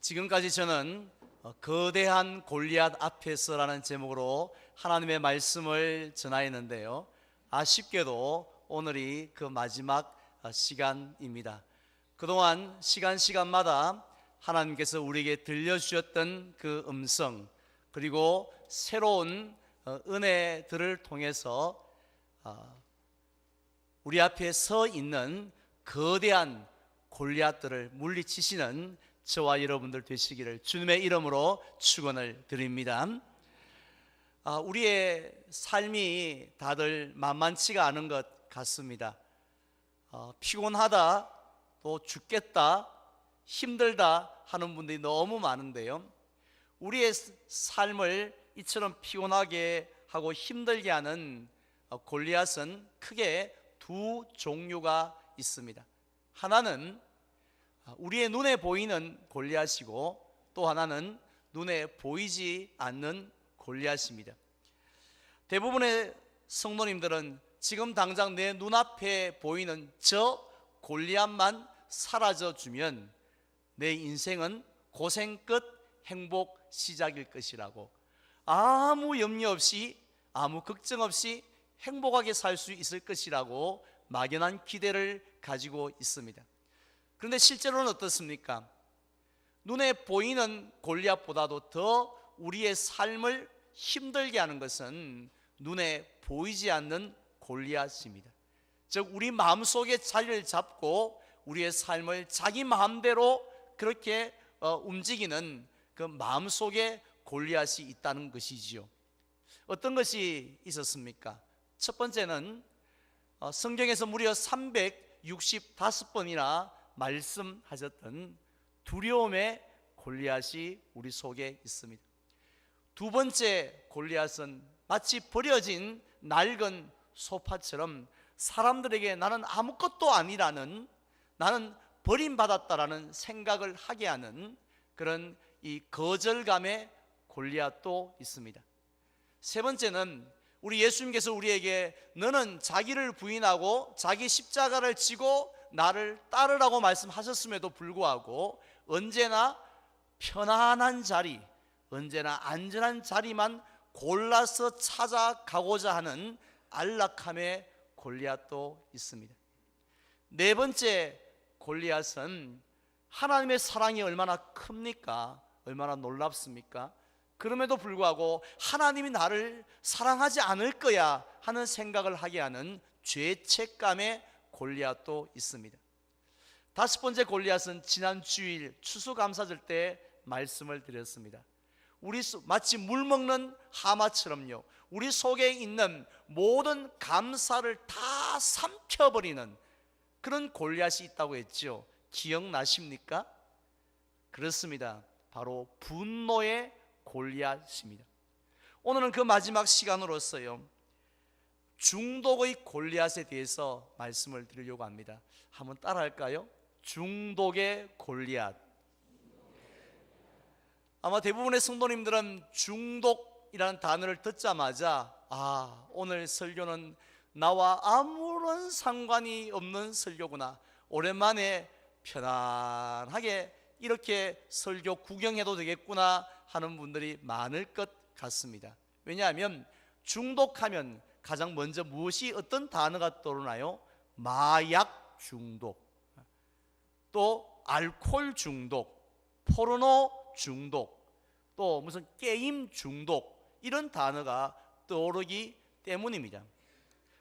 지금까지 저는 거대한 골리앗 앞에서라는 제목으로 하나님의 말씀을 전하였는데요, 아쉽게도 오늘이 그 마지막 시간입니다. 그동안 시간마다 하나님께서 우리에게 들려주셨던 그 음성, 그리고 새로운 은혜들을 통해서 우리 앞에 서 있는 거대한 골리앗들을 물리치시는 저와 여러분들 되시기를 주님의 이름으로 축원을 드립니다. 우리의 삶이 다들 만만치가 않은 것 같습니다. 피곤하다, 또 죽겠다, 힘들다 하는 분들이 너무 많은데요, 우리의 삶을 이처럼 피곤하게 하고 힘들게 하는 골리앗은 크게 두 종류가 있습니다. 하나는 우리의 눈에 보이는 골리앗이고, 또 하나는 눈에 보이지 않는 골리앗입니다. 대부분의 성도님들은 지금 당장 내 눈앞에 보이는 저 골리앗만 사라져주면 내 인생은 고생 끝 행복 시작일 것이라고, 아무 염려 없이, 아무 걱정 없이 행복하게 살 수 있을 것이라고 막연한 기대를 가지고 있습니다. 그런데 실제로는 어떻습니까? 눈에 보이는 골리앗보다도 더 우리의 삶을 힘들게 하는 것은 눈에 보이지 않는 골리앗입니다. 즉, 우리 마음속에 자리를 잡고 우리의 삶을 자기 마음대로 그렇게 움직이는 그 마음속에 골리앗이 있다는 것이지요. 어떤 것이 있었습니까? 첫 번째는 성경에서 무려 365번이나 말씀하셨던 두려움의 골리앗이 우리 속에 있습니다. 두 번째 골리앗은 마치 버려진 낡은 소파처럼 사람들에게 나는 아무것도 아니라는, 나는 버림받았다라는 생각을 하게 하는 그런 이 거절감의 골리앗도 있습니다. 세 번째는 우리 예수님께서 우리에게 너는 자기를 부인하고 자기 십자가를 지고 나를 따르라고 말씀하셨음에도 불구하고 언제나 편안한 자리, 언제나 안전한 자리만 골라서 찾아가고자 하는 안락함의 골리앗도 있습니다. 네 번째 골리앗은 하나님의 사랑이 얼마나 큽니까? 얼마나 놀랍습니까? 그럼에도 불구하고 하나님이 나를 사랑하지 않을 거야 하는 생각을 하게 하는 죄책감의 골리앗도 있습니다. 다섯 번째 골리앗은 지난 주일 추수감사절 때 말씀을 드렸습니다. 우리 마치 물 먹는 하마처럼요, 우리 속에 있는 모든 감사를 다 삼켜버리는 그런 골리앗이 있다고 했죠. 기억나십니까? 그렇습니다. 바로 분노의 골리앗입니다. 오늘은 그 마지막 시간으로서요, 중독의 골리앗에 대해서 말씀을 드리려고 합니다. 한번 따라할까요? 중독의 골리앗. 아마 대부분의 성도님들은 중독이라는 단어를 듣자마자 오늘 설교는 나와 아무런 상관이 없는 설교구나, 오랜만에 편안하게 이렇게 설교 구경해도 되겠구나 하는 분들이 많을 것 같습니다. 왜냐하면 중독하면 가장 먼저 어떤 단어가 떠오르나요? 마약 중독, 또 알코올 중독, 포르노 중독, 또 무슨 게임 중독, 이런 단어가 떠오르기 때문입니다.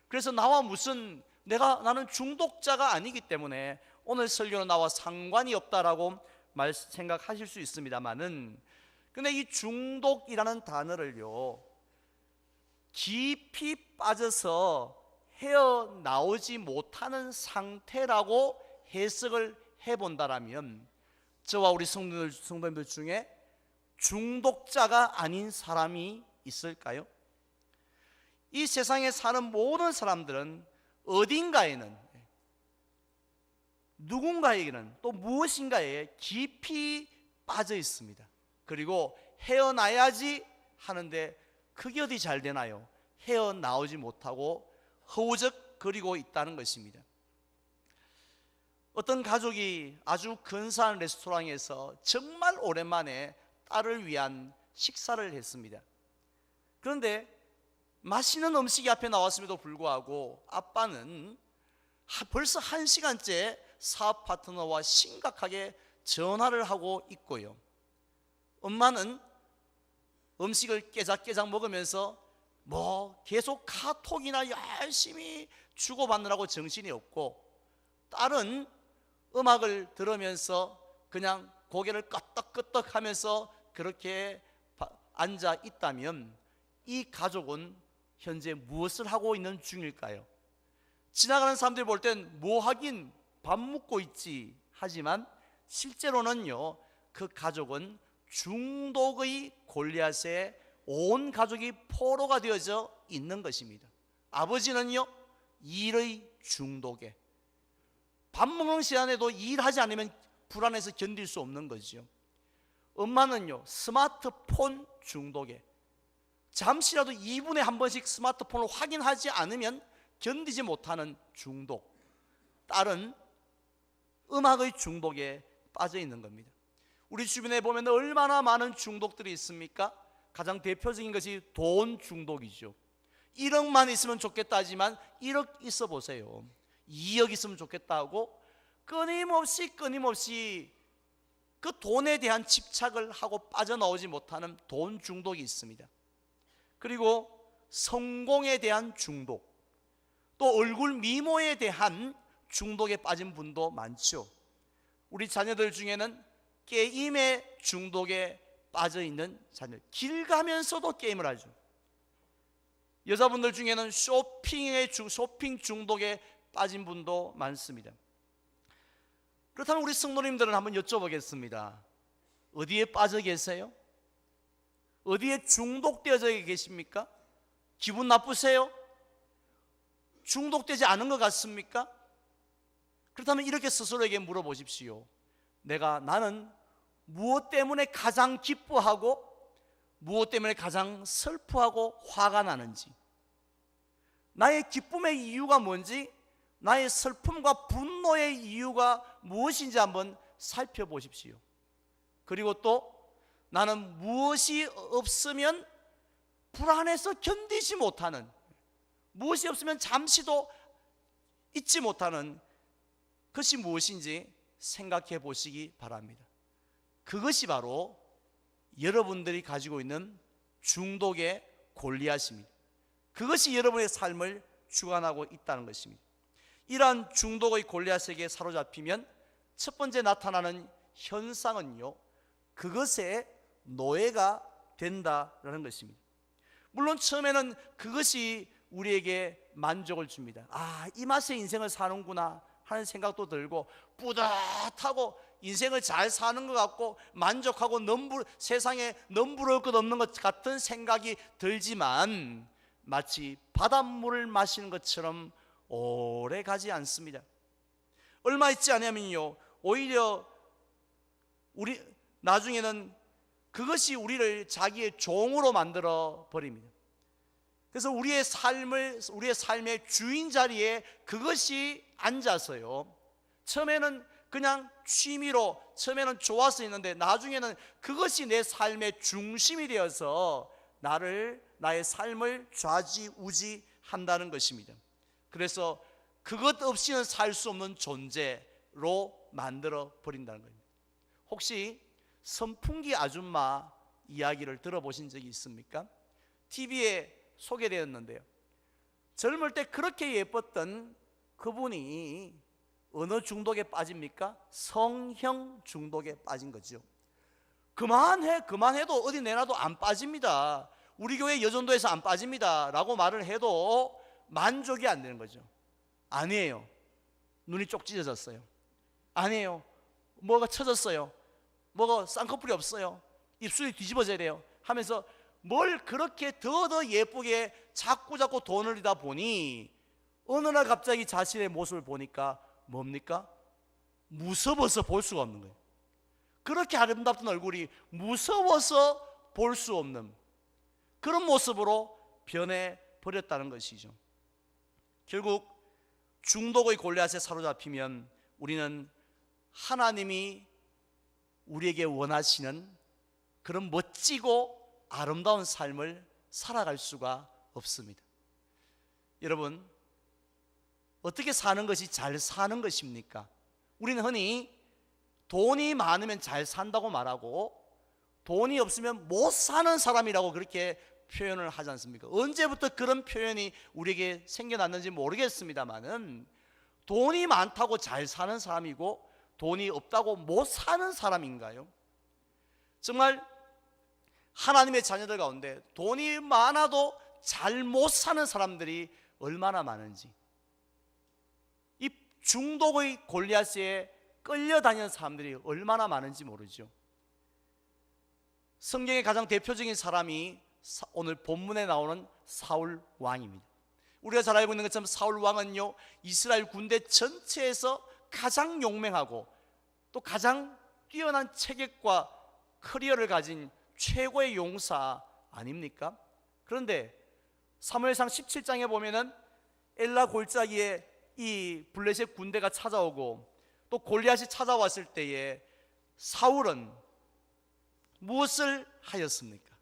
그래서 나는 중독자가 아니기 때문에 오늘 설교는 나와 상관이 없다라고 생각하실 수 있습니다만은, 근데 이 중독이라는 단어를요, 깊이 빠져서 헤어나오지 못하는 상태라고 해석을 해본다라면 저와 우리 성도님들 중에 중독자가 아닌 사람이 있을까요? 이 세상에 사는 모든 사람들은 어딘가에는, 누군가에게는, 또 무엇인가에 깊이 빠져 있습니다. 그리고 헤어나야지 하는데 그게 어디 잘 되나요? 헤어나오지 못하고 허우적거리고 있다는 것입니다. 어떤 가족이 아주 근사한 레스토랑에서 정말 오랜만에 딸을 위한 식사를 했습니다. 그런데 맛있는 음식이 앞에 나왔음에도 불구하고 아빠는 벌써 1시간째 사업 파트너와 심각하게 전화를 하고 있고요. 엄마는 음식을 깨작깨작 먹으면서 계속 카톡이나 열심히 주고받느라고 정신이 없고, 딸은 음악을 들으면서 그냥 고개를 끄덕끄덕 하면서 그렇게 앉아 있다면 이 가족은 현재 무엇을 하고 있는 중일까요? 지나가는 사람들이 볼 땐 뭐 하긴 밥 먹고 있지 하지만 실제로는요, 그 가족은 중독의 골리앗에 온 가족이 포로가 되어져 있는 것입니다. 아버지는요, 일의 중독에, 밥 먹는 시간에도 일하지 않으면 불안해서 견딜 수 없는 거죠. 엄마는요, 스마트폰 중독에, 잠시라도 2분에 한 번씩 스마트폰을 확인하지 않으면 견디지 못하는 중독. 딸은 음악의 중독에 빠져 있는 겁니다. 우리 주변에 보면 얼마나 많은 중독들이 있습니까? 가장 대표적인 것이 돈 중독이죠. 1억만 있으면 좋겠다 하지만 1억 있어 보세요. 2억 있으면 좋겠다 하고 끊임없이 그 돈에 대한 집착을 하고 빠져나오지 못하는 돈 중독이 있습니다. 그리고 성공에 대한 중독, 또 얼굴 미모에 대한 중독에 빠진 분도 많죠. 우리 자녀들 중에는 게임의 중독에 빠져 있는 자녀, 길 가면서도 게임을 하죠. 여자분들 중에는 쇼핑 중독에 빠진 분도 많습니다. 그렇다면 우리 성도님들은 한번 여쭤보겠습니다. 어디에 빠져 계세요? 어디에 중독되어져 계십니까? 기분 나쁘세요? 중독되지 않은 것 같습니까? 그렇다면 이렇게 스스로에게 물어보십시오. 나는 무엇 때문에 가장 기뻐하고 무엇 때문에 가장 슬퍼하고 화가 나는지, 나의 기쁨의 이유가 뭔지, 나의 슬픔과 분노의 이유가 무엇인지 한번 살펴보십시오. 그리고 또 나는 무엇이 없으면 불안해서 견디지 못하는, 무엇이 없으면 잠시도 잊지 못하는 그것이 무엇인지 생각해 보시기 바랍니다. 그것이 바로 여러분들이 가지고 있는 중독의 골리앗입니다. 그것이 여러분의 삶을 주관하고 있다는 것입니다. 이러한 중독의 골리앗에게 사로잡히면 첫 번째 나타나는 현상은요, 그것에 노예가 된다라는 것입니다. 물론 처음에는 그것이 우리에게 만족을 줍니다. 이 맛에 인생을 사는구나 하는 생각도 들고 뿌듯하고 인생을 잘 사는 것 같고 만족하고 세상에 넘부러울 것 없는 것 같은 생각이 들지만 마치 바닷물을 마시는 것처럼 오래 가지 않습니다. 얼마 있지 않으면요, 오히려 나중에는 그것이 우리를 자기의 종으로 만들어 버립니다. 그래서 우리의 삶의 주인 자리에 그것이 앉아서요, 처음에는 그냥 취미로, 처음에는 좋아서 있는데 나중에는 그것이 내 삶의 중심이 되어서 나의 삶을 좌지우지한다는 것입니다. 그래서 그것 없이는 살 수 없는 존재로 만들어 버린다는 겁니다. 혹시 선풍기 아줌마 이야기를 들어보신 적이 있습니까? TV에 소개되었는데요, 젊을 때 그렇게 예뻤던 그분이 어느 중독에 빠집니까? 성형 중독에 빠진 거죠. 그만해도 어디 내놔도 안 빠집니다. 우리 교회 여전도에서 안 빠집니다 라고 말을 해도 만족이 안 되는 거죠. 아니에요, 눈이 쪽 찢어졌어요. 아니에요, 뭐가 쳐졌어요. 뭐가 쌍꺼풀이 없어요. 입술이 뒤집어져야 돼요 하면서 뭘 그렇게 더 예쁘게 자꾸 돈을 들이다 보니 어느 날 갑자기 자신의 모습을 보니까 뭡니까? 무서워서 볼 수가 없는 거예요. 그렇게 아름답던 얼굴이 무서워서 볼 수 없는 그런 모습으로 변해버렸다는 것이죠. 결국 중독의 골리앗에 사로잡히면 우리는 하나님이 우리에게 원하시는 그런 멋지고 아름다운 삶을 살아갈 수가 없습니다. 여러분, 어떻게 사는 것이 잘 사는 것입니까? 우리는 흔히 돈이 많으면 잘 산다고 말하고 돈이 없으면 못 사는 사람이라고 그렇게 표현을 하지 않습니까? 언제부터 그런 표현이 우리에게 생겨났는지 모르겠습니다만은 돈이 많다고 잘 사는 사람이고 돈이 없다고 못 사는 사람인가요? 정말 하나님의 자녀들 가운데 돈이 많아도 잘 못 사는 사람들이 얼마나 많은지, 이 중독의 골리앗에 끌려다니는 사람들이 얼마나 많은지 모르죠. 성경의 가장 대표적인 사람이 오늘 본문에 나오는 사울 왕입니다. 우리가 잘 알고 있는 것처럼 사울 왕은요, 이스라엘 군대 전체에서 가장 용맹하고 또 가장 뛰어난 체격과 커리어를 가진 최고의 용사 아닙니까? 그런데 사무엘상 17장에 보면은 엘라 골짜기에 이 블레셋 군대가 찾아오고 또 골리앗이 찾아왔을 때에 사울은 무엇을 하였습니까?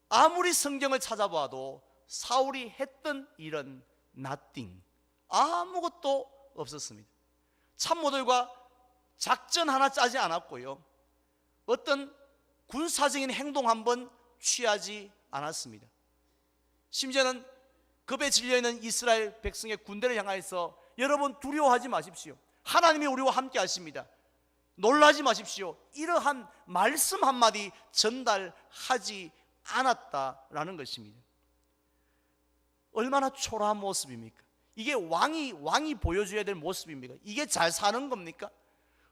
아무리 성경을 찾아봐도 사울이 했던 일은 nothing, 아무것도 없었습니다. 참모들과 작전 하나 짜지 않았고요, 어떤 군사적인 행동 한번 취하지 않았습니다. 심지어는 겁에 질려있는 이스라엘 백성의 군대를 향하여서 여러분 두려워하지 마십시오, 하나님이 우리와 함께 하십니다, 놀라지 마십시오, 이러한 말씀 한마디 전달하지 않았다라는 것입니다. 얼마나 초라한 모습입니까? 이게 왕이 보여줘야 될 모습입니까? 이게 잘 사는 겁니까?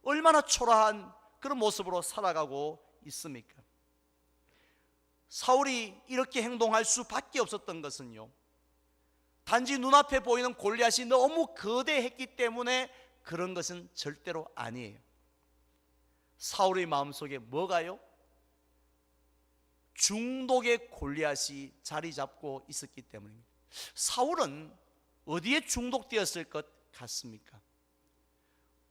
얼마나 초라한 그런 모습으로 살아가고 있습니까? 사울이 이렇게 행동할 수밖에 없었던 것은요, 단지 눈앞에 보이는 골리앗이 너무 거대했기 때문에 그런 것은 절대로 아니에요. 사울의 마음속에 뭐가요? 중독의 골리앗이 자리 잡고 있었기 때문입니다. 사울은 어디에 중독되었을 것 같습니까?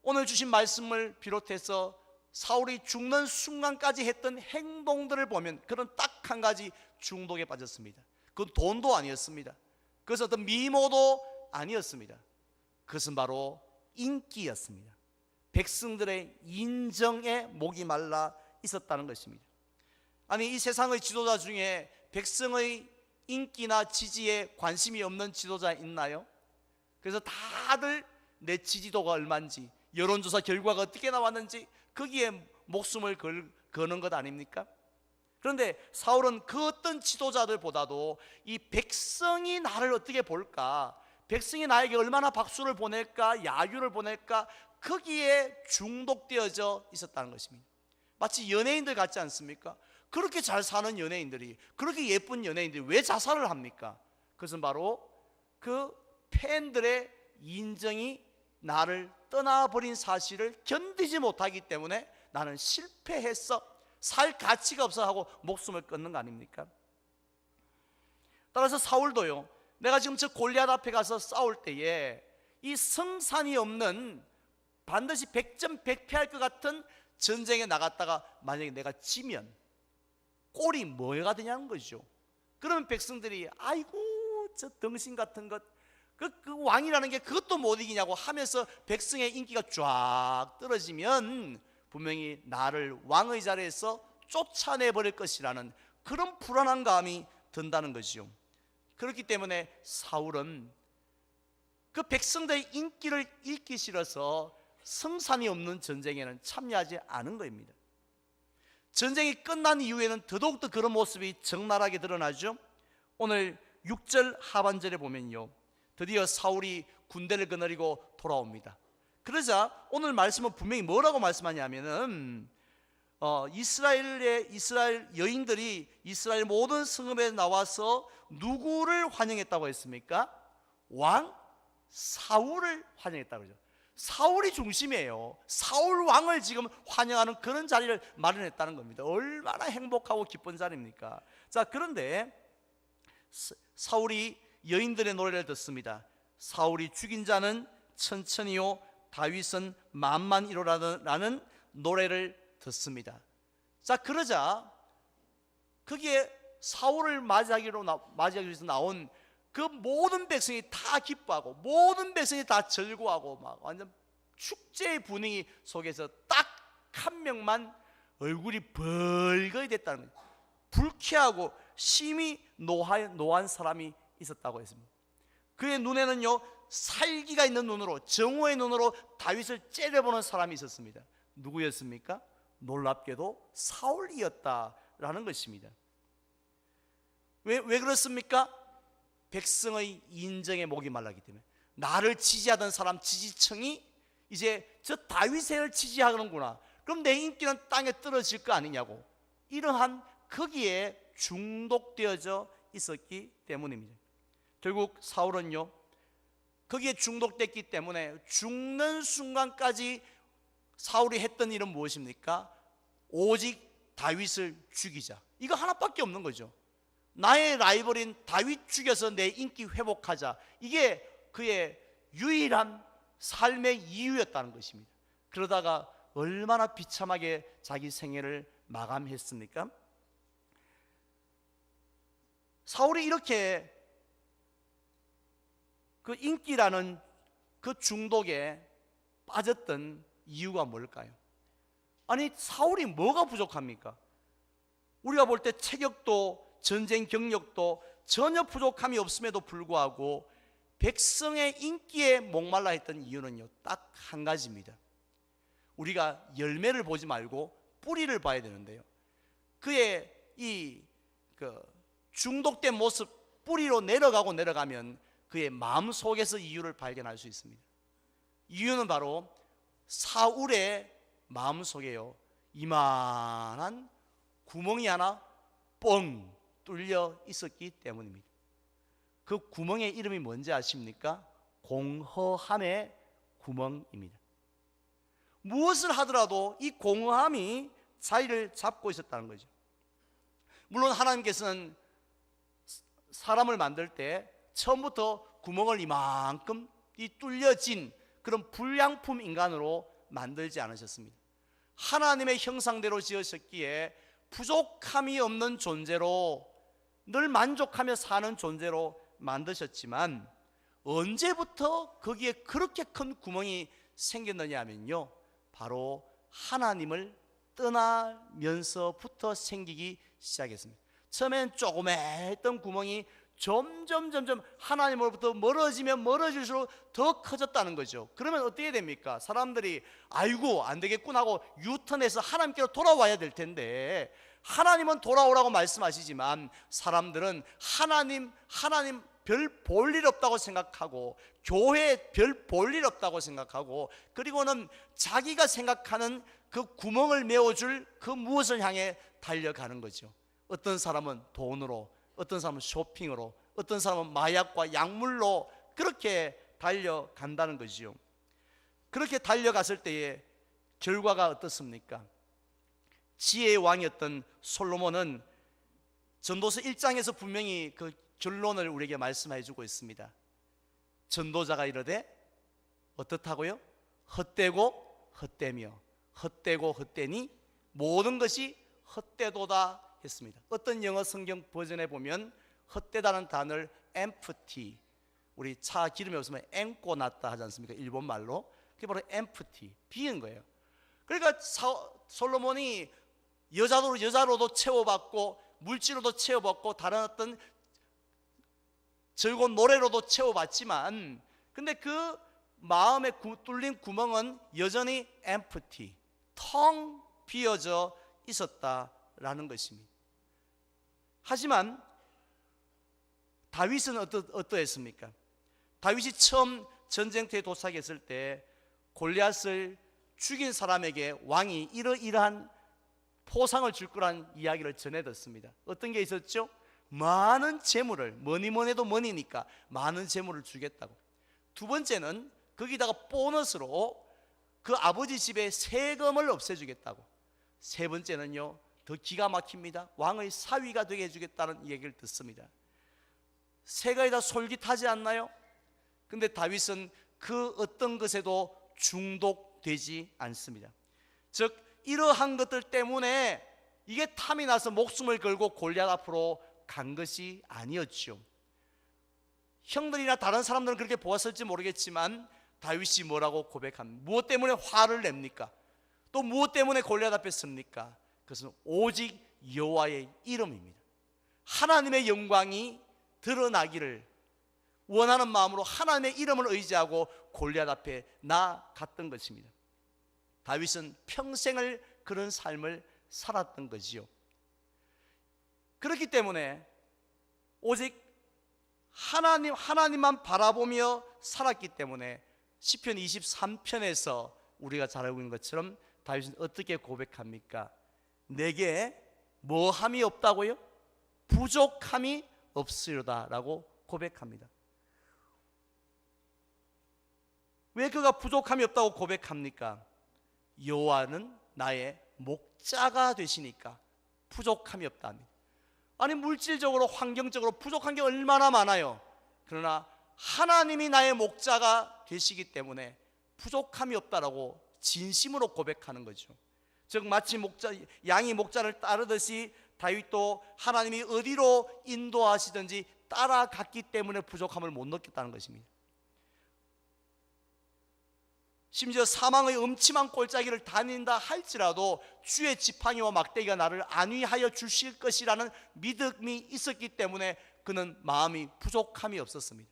오늘 주신 말씀을 비롯해서 사울이 죽는 순간까지 했던 행동들을 보면 그런 딱 한 가지 중독에 빠졌습니다. 그건 돈도 아니었습니다. 그것은 어떤 미모도 아니었습니다. 그것은 바로 인기였습니다. 백성들의 인정에 목이 말라 있었다는 것입니다. 아니, 이 세상의 지도자 중에 백성의 인기나 지지에 관심이 없는 지도자 있나요? 그래서 다들 내 지지도가 얼마인지, 여론조사 결과가 어떻게 나왔는지 거기에 목숨을 거는 것 아닙니까? 그런데 사울은 그 어떤 지도자들보다도 이 백성이 나를 어떻게 볼까, 백성이 나에게 얼마나 박수를 보낼까, 야유를 보낼까, 거기에 중독되어져 있었다는 것입니다. 마치 연예인들 같지 않습니까? 그렇게 잘 사는 연예인들이, 그렇게 예쁜 연예인들이 왜 자살을 합니까? 그것은 바로 그 팬들의 인정이 나를 떠나버린 사실을 견디지 못하기 때문에 나는 실패했어, 살 가치가 없어 하고 목숨을 끊는 거 아닙니까? 따라서 사울도요, 내가 지금 저 골리앗 앞에 가서 싸울 때에 이 성산이 없는 반드시 100점 100패할 것 같은 전쟁에 나갔다가 만약에 내가 지면 꼴이 뭐가 되냐는 거죠. 그러면 백성들이 아이고 저 등신 같은 것, 그 왕이라는 게 그것도 못 이기냐고 하면서 백성의 인기가 쫙 떨어지면 분명히 나를 왕의 자리에서 쫓아내버릴 것이라는 그런 불안한 감이 든다는 것이죠. 그렇기 때문에 사울은 그 백성들의 인기를 잃기 싫어서 성산이 없는 전쟁에는 참여하지 않은 것입니다. 전쟁이 끝난 이후에는 더더욱더 그런 모습이 적나라하게 드러나죠. 오늘 6절 하반절에 보면요, 드디어 사울이 군대를 거느리고 돌아옵니다. 그러자 오늘 말씀은 분명히 뭐라고 말씀하냐면은 이스라엘 여인들이 이스라엘 모든 성읍에 나와서 누구를 환영했다고 했습니까? 왕 사울을 환영했다고 그러죠. 사울이 중심이에요. 사울 왕을 지금 환영하는 그런 자리를 마련했다는 겁니다. 얼마나 행복하고 기쁜 자리입니까? 자, 그런데 사울이 여인들의 노래를 듣습니다. 사울이 죽인 자는 천천히요 다윗은 만만이로라는 노래를 듣습니다. 자, 그러자 거기에 사울을 맞이하기 위해서 나온 그 모든 백성이 다 기뻐하고 모든 백성이 다 즐거워하고 막 완전 축제의 분위기 속에서 딱 한 명만 얼굴이 벌거이 됐다는 거예요. 불쾌하고 심히 노한 사람이 있었다고 했습니다. 그의 눈에는요 살기가 있는 눈으로, 정오의 눈으로 다윗을 째려보는 사람이 있었습니다. 누구였습니까? 놀랍게도 사울이었다라는 것입니다. 왜 그렇습니까? 백성의 인정에 목이 말랐기 때문에. 나를 지지하던 사람 지지층이 이제 저 다윗을 지지하는구나, 그럼 내 인기는 땅에 떨어질 거 아니냐고, 이러한 거기에 중독되어져 있었기 때문입니다. 결국 사울은요 거기에 중독됐기 때문에 죽는 순간까지 사울이 했던 일은 무엇입니까? 오직 다윗을 죽이자, 이거 하나밖에 없는 거죠. 나의 라이벌인 다윗 죽여서 내 인기 회복하자, 이게 그의 유일한 삶의 이유였다는 것입니다. 그러다가 얼마나 비참하게 자기 생애를 마감했습니까? 사울이 이렇게 그 인기라는 그 중독에 빠졌던 이유가 뭘까요? 아니, 사울이 뭐가 부족합니까? 우리가 볼 때 체격도 전쟁 경력도 전혀 부족함이 없음에도 불구하고 백성의 인기에 목말라 했던 이유는요 딱 한 가지입니다. 우리가 열매를 보지 말고 뿌리를 봐야 되는데요, 그의 중독된 모습, 뿌리로 내려가면 그의 마음 속에서 이유를 발견할 수 있습니다. 이유는 바로 사울의 마음 속에요 이만한 구멍이 하나 뻥 뚫려 있었기 때문입니다. 그 구멍의 이름이 뭔지 아십니까? 공허함의 구멍입니다. 무엇을 하더라도 이 공허함이 자리를 잡고 있었다는 거죠. 물론 하나님께서는 사람을 만들 때 처음부터 구멍을 이만큼 뚫려진 그런 불량품 인간으로 만들지 않으셨습니다. 하나님의 형상대로 지으셨기에 부족함이 없는 존재로, 늘 만족하며 사는 존재로 만드셨지만 언제부터 거기에 그렇게 큰 구멍이 생겼느냐 하면요 바로 하나님을 떠나면서부터 생기기 시작했습니다. 처음엔 조그매했던 구멍이 점점 하나님으로부터 멀어지면 멀어질수록 더 커졌다는 거죠. 그러면 어떻게 됩니까? 사람들이 아이고 안 되겠구나 하고 유턴해서 하나님께로 돌아와야 될 텐데, 하나님은 돌아오라고 말씀하시지만 사람들은 하나님 별 볼 일 없다고 생각하고, 교회 별 볼 일 없다고 생각하고, 그리고는 자기가 생각하는 그 구멍을 메워줄 그 무엇을 향해 달려가는 거죠. 어떤 사람은 돈으로, 어떤 사람은 쇼핑으로, 어떤 사람은 마약과 약물로 그렇게 달려간다는 거지요. 그렇게 달려갔을 때의 결과가 어떻습니까? 지혜의 왕이었던 솔로몬은 전도서 1장에서 분명히 그 결론을 우리에게 말씀해 주고 있습니다. 전도자가 이르되 어떻다고요? 헛되고 헛되며 헛되고 헛되니 모든 것이 헛되도다 했습니다. 어떤 영어 성경 버전에 보면 헛되다는 단어를 empty, 우리 차 기름이 없으면 앵꼬 났다 하지 않습니까? 일본 말로. 그게 바로 empty, 비인 거예요. 그러니까 솔로몬이 여자로도 채워받고 물질로도 채워받고 다른 어떤 즐거운 노래로도 채워받지만, 근데 그 마음에 뚫린 구멍은 여전히 empty, 텅 비어져 있었다라는 것입니다. 하지만 다윗은 어떠했습니까? 다윗이 처음 전쟁터에 도착했을 때 골리앗을 죽인 사람에게 왕이 이러이러한 포상을 줄 거란 이야기를 전해 듣습니다. 어떤 게 있었죠? 많은 재물을, 뭐니 해도 뭐니니까 많은 재물을 주겠다고. 두 번째는 거기다가 보너스로 그 아버지 집의 세금을 없애주겠다고. 세 번째는요 더 기가 막힙니다. 왕의 사위가 되게 해주겠다는 얘기를 듣습니다. 세 가지 다 솔깃하지 않나요? 근데 다윗은 그 어떤 것에도 중독되지 않습니다. 즉 이러한 것들 때문에 이게 탐이 나서 목숨을 걸고 골리앗 앞으로 간 것이 아니었죠. 형들이나 다른 사람들은 그렇게 보았을지 모르겠지만 다윗이 뭐라고 고백합니까? 무엇 때문에 화를 냅니까? 또 무엇 때문에 골리앗 앞에 섭니까? 그것은 오직 여호와의 이름입니다. 하나님의 영광이 드러나기를 원하는 마음으로 하나님의 이름을 의지하고 골리앗 앞에 나갔던 것입니다. 다윗은 평생을 그런 삶을 살았던 거지요. 그렇기 때문에 오직 하나님만 바라보며 살았기 때문에 시편 23편에서 우리가 잘 알고 있는 것처럼 다윗은 어떻게 고백합니까? 내게 뭐함이 없다고요? 부족함이 없으리로다 라고 고백합니다. 왜 그가 부족함이 없다고 고백합니까? 여호와는 나의 목자가 되시니까 부족함이 없다 합니다. 아니 물질적으로 환경적으로 부족한 게 얼마나 많아요. 그러나 하나님이 나의 목자가 되시기 때문에 부족함이 없다라고 진심으로 고백하는 거죠. 즉 마치 양이 목자를 따르듯이 다윗도 하나님이 어디로 인도하시든지 따라갔기 때문에 부족함을 못 느꼈다는 것입니다. 심지어 사망의 음침한 골짜기를 다닌다 할지라도 주의 지팡이와 막대기가 나를 안위하여 주실 것이라는 믿음이 있었기 때문에 그는 마음이 부족함이 없었습니다.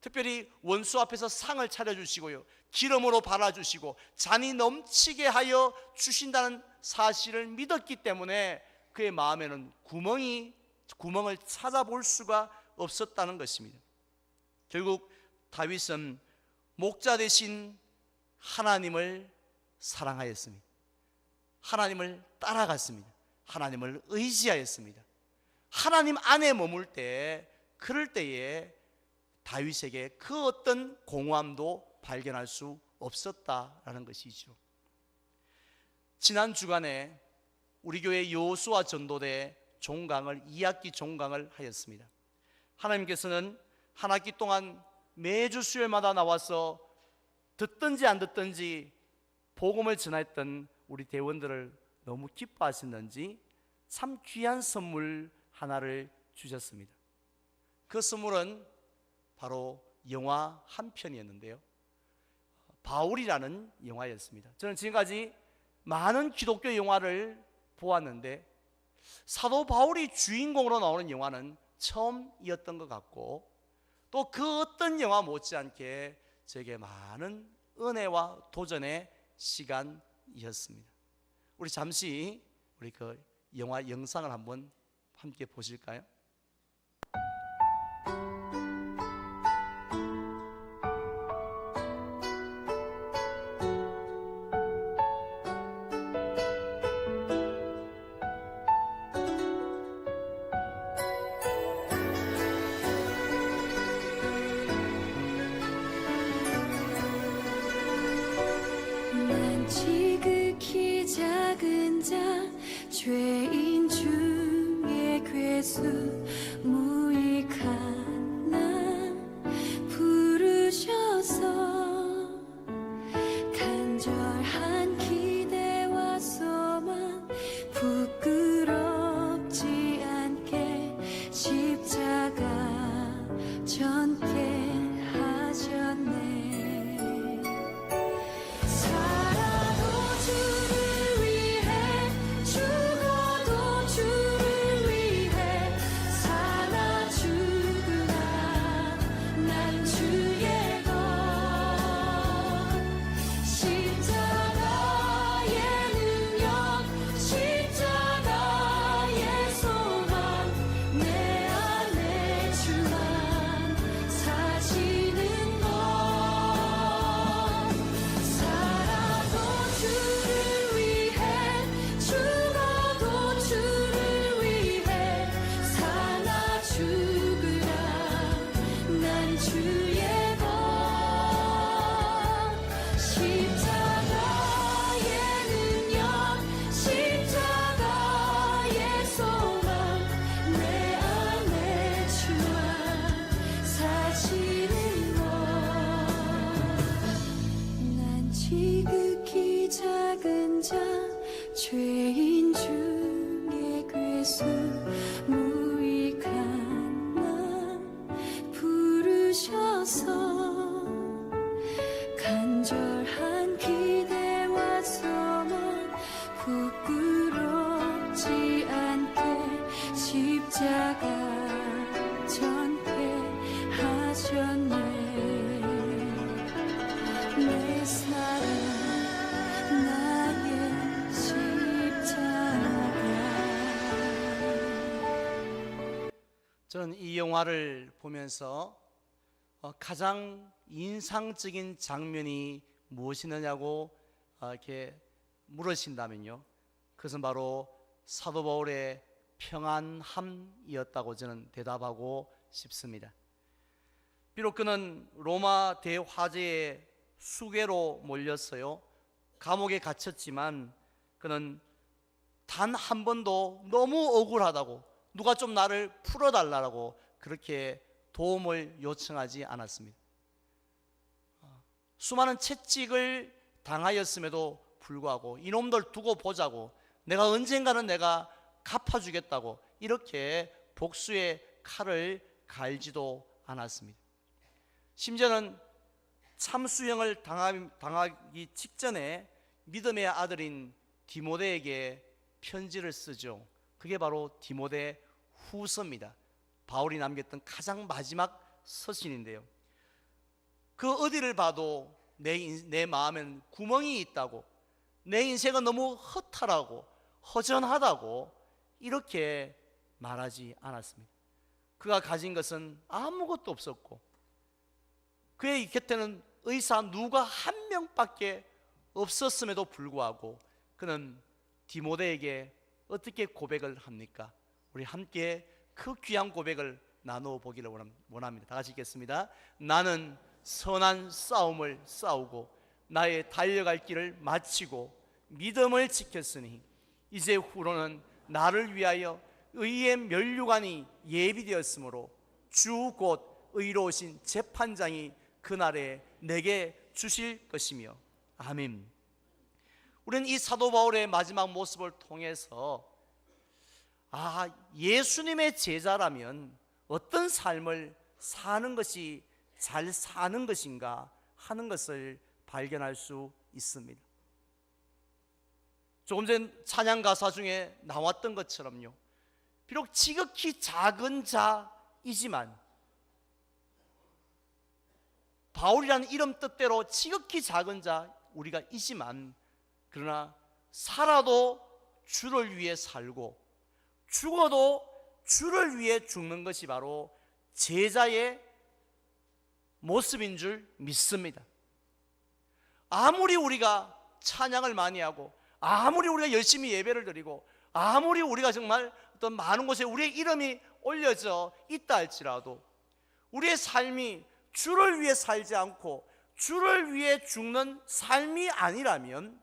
특별히 원수 앞에서 상을 차려주시고요, 기름으로 발라주시고 잔이 넘치게 하여 주신다는 사실을 믿었기 때문에 그의 마음에는 구멍을 찾아볼 수가 없었다는 것입니다. 결국 다윗은 목자 되신 하나님을 사랑하였습니다. 하나님을 따라갔습니다. 하나님을 의지하였습니다. 하나님 안에 머물 때, 그럴 때에 다윗에게 그 어떤 공허함도 발견할 수 없었다라는 것이죠. 지난 주간에 우리 교회 여호수아 전도대 종강을 2학기 종강을 하였습니다. 하나님께서는 한 학기 동안 매주 수요일마다 나와서 듣든지 안 듣든지 복음을 전했던 우리 대원들을 너무 기뻐하셨는지 참 귀한 선물 하나를 주셨습니다. 그 선물은 바로 영화 한 편이었는데요, 바울이라는 영화였습니다. 저는 지금까지 많은 기독교 영화를 보았는데 사도 바울이 주인공으로 나오는 영화는 처음이었던 것 같고, 또 그 어떤 영화 못지않게 제게 많은 은혜와 도전의 시간이었습니다. 우리 잠시 우리 그 영화 영상을 한번 함께 보실까요? 지극히 작은 자 죄인 중에 괴수 무익한 나 부르셔서 간절한 기대와 소망 부끄럽지 않게 십자가 전게 하셨네. 주를 위해 죽어도 주를 위해 살아 죽을 자 죄인 중에 괴수 무익한 나 부르셔서 간절한 기대와 소망 부끄럽지 않게 십자가 전폐하셨네. 내 사랑 나의 십자가. 저는 이 영화를 보면서 가장 인상적인 장면이 무엇이냐고 이렇게 물으신다면요, 그것은 바로 사도 바울의 평안함이었다고 저는 대답하고 싶습니다. 비록 그는 로마 대화재의 수괴로 몰렸어요. 감옥에 갇혔지만 그는 단 한 번도 너무 억울하다고, 누가 좀 나를 풀어달라고 그렇게 도움을 요청하지 않았습니다. 수많은 채찍을 당하였음에도 불구하고 이놈들 두고 보자고, 내가 언젠가는 내가 갚아주겠다고 이렇게 복수의 칼을 갈지도 않았습니다. 심지어는 참수형을 당하기 직전에 믿음의 아들인 디모데에게 편지를 쓰죠. 그게 바로 디모데 후서입니다. 바울이 남겼던 가장 마지막 서신인데요, 그 어디를 봐도 내 마음엔 구멍이 있다고, 내 인생은 너무 허탈하고 허전하다고 이렇게 말하지 않았습니다. 그가 가진 것은 아무것도 없었고 그의 곁에는 의사 누가 한 명밖에 없었음에도 불구하고 그는 디모데에게 어떻게 고백을 합니까? 우리 함께 그 귀한 고백을 나누어 보기를 원합니다. 다 같이 읽겠습니다. 나는 선한 싸움을 싸우고 나의 달려갈 길을 마치고 믿음을 지켰으니 이제 후로는 나를 위하여 의의 면류관이 예비되었으므로 주 곧 의로우신 재판장이 그날에 내게 주실 것이며. 아멘. 우리는 이 사도 바울의 마지막 모습을 통해서 예수님의 제자라면 어떤 삶을 사는 것이 잘 사는 것인가 하는 것을 발견할 수 있습니다. 조금 전 찬양 가사 중에 나왔던 것처럼요, 비록 지극히 작은 자이지만, 바울이라는 이름 뜻대로 지극히 작은 자 우리가 이지만, 그러나 살아도 주를 위해 살고 죽어도 주를 위해 죽는 것이 바로 제자의 모습인 줄 믿습니다. 아무리 우리가 찬양을 많이 하고, 아무리 우리가 열심히 예배를 드리고, 아무리 우리가 정말 어떤 많은 곳에 우리의 이름이 올려져 있다 할지라도 우리의 삶이 주를 위해 살지 않고 주를 위해 죽는 삶이 아니라면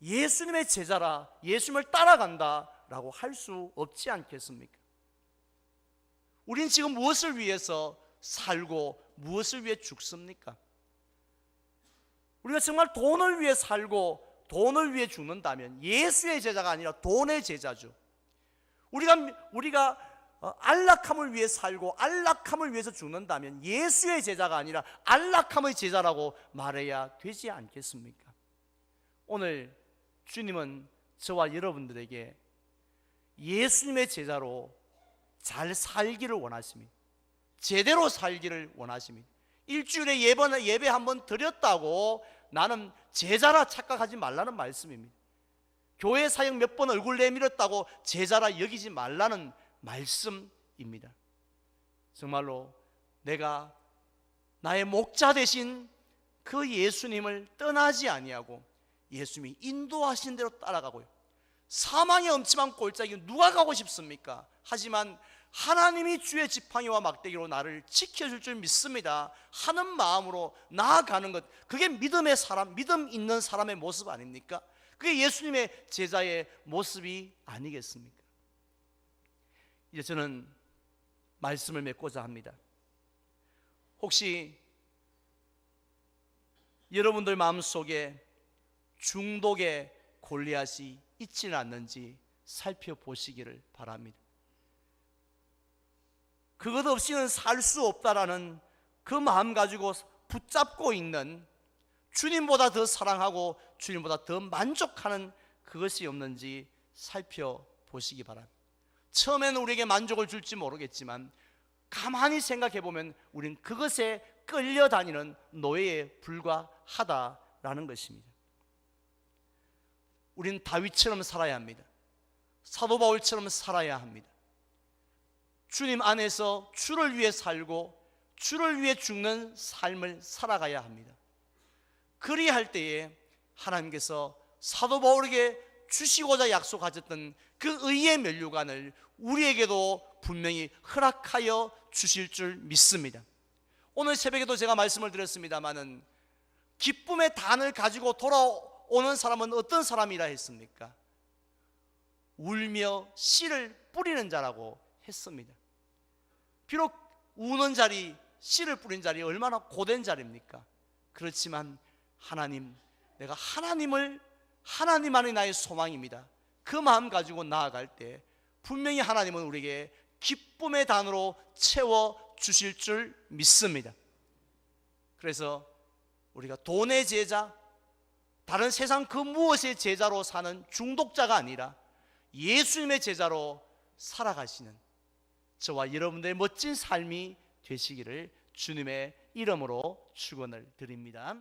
예수님의 제자라, 예수님을 따라간다 라고 할 수 없지 않겠습니까? 우린 지금 무엇을 위해서 살고 무엇을 위해 죽습니까? 우리가 정말 돈을 위해 살고 돈을 위해 죽는다면 예수의 제자가 아니라 돈의 제자죠. 우리가 안락함을 위해 살고 안락함을 위해서 죽는다면 예수의 제자가 아니라 안락함의 제자라고 말해야 되지 않겠습니까? 오늘 주님은 저와 여러분들에게 예수님의 제자로 잘 살기를 원하십니다. 제대로 살기를 원하십니다. 일주일에 예배 한번 드렸다고 나는 제자라 착각하지 말라는 말씀입니다. 교회 사역 몇 번 얼굴 내밀었다고 제자라 여기지 말라는 말씀입니다. 정말로 내가 나의 목자 되신 그 예수님을 떠나지 아니하고 예수님이 인도하신 대로 따라가고요, 사망의 엄침한 골짜기 누가 가고 싶습니까? 하지만 하나님이 주의 지팡이와 막대기로 나를 지켜줄 줄 믿습니다 하는 마음으로 나아가는 것, 그게 믿음의 사람, 믿음 있는 사람의 모습 아닙니까? 그게 예수님의 제자의 모습이 아니겠습니까? 이제 저는 말씀을 맺고자 합니다. 혹시 여러분들 마음속에 중독의 골리앗이 있지는 않는지 살펴보시기를 바랍니다. 그것 없이는 살 수 없다라는 그 마음 가지고 붙잡고 있는, 주님보다 더 사랑하고 주님보다 더 만족하는 그것이 없는지 살펴보시기 바랍니다. 처음에는 우리에게 만족을 줄지 모르겠지만 가만히 생각해 보면 우린 그것에 끌려다니는 노예에 불과하다라는 것입니다. 우린 다윗처럼 살아야 합니다. 사도 바울처럼 살아야 합니다. 주님 안에서 주를 위해 살고 주를 위해 죽는 삶을 살아가야 합니다. 그리할 때에 하나님께서 사도 바울에게 주시고자 약속하셨던 그 의의 면류관을 우리에게도 분명히 허락하여 주실 줄 믿습니다. 오늘 새벽에도 제가 말씀을 드렸습니다마는 기쁨의 단을 가지고 돌아오는 사람은 어떤 사람이라 했습니까? 울며 씨를 뿌리는 자라고 했습니다. 비록 우는 자리, 씨를 뿌린 자리 얼마나 고된 자리입니까? 그렇지만 하나님, 내가 하나님만이 나의 소망입니다. 그 마음 가지고 나아갈 때 분명히 하나님은 우리에게 기쁨의 단으로 채워주실 줄 믿습니다. 그래서 우리가 돈의 제자, 다른 세상 그 무엇의 제자로 사는 중독자가 아니라 예수님의 제자로 살아가시는 저와 여러분들의 멋진 삶이 되시기를 주님의 이름으로 축원을 드립니다.